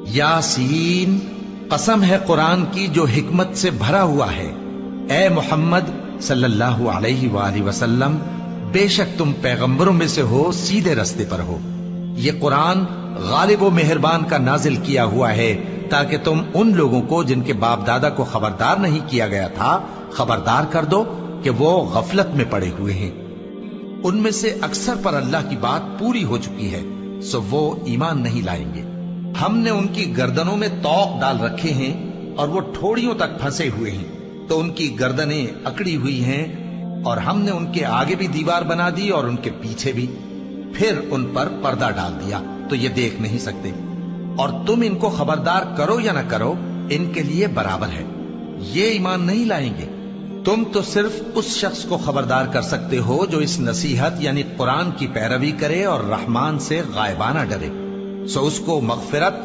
यासीन, कसम है कुरान की जो हिकमत से भरा हुआ है। ए मोहम्मद सल्लल्लाहु अलैहि वालैहि वसल्लम, बेशक तुम पैगंबरों में से हो, सीधे रास्ते पर हो। ये कुरान गालिब व मेहरबान का नाजिल किया हुआ है ताकि तुम उन लोगों को जिनके बाप दादा को खबरदार नहीं किया गया था खबरदार कर दो कि वो गफलत में पड़े हुए हैं। उनमें से अक्सर पर अल्लाह की बात पूरी हो चुकी है, सो वो ईमान नहीं लाएंगे। हमने उनकी गर्दनों में तौक डाल रखे हैं और वो ठोड़ियों तक फंसे हुए हैं, तो उनकी गर्दनें अकड़ी हुई हैं, और हमने उनके आगे भी दीवार बना दी और उनके पीछे भी, फिर उन पर पर्दा डाल दिया तो ये देख नहीं सकते। और तुम इनको खबरदार करो या ना करो, इनके लिए बराबर है, ये ईमान नहीं लाएंगे। तुम तो सिर्फ उस शख्स को खबरदार कर सकते हो जो इस नसीहत यानी कुरान की पैरवी करे और रहमान से गायबाना डरे, सो उसको मगफिरत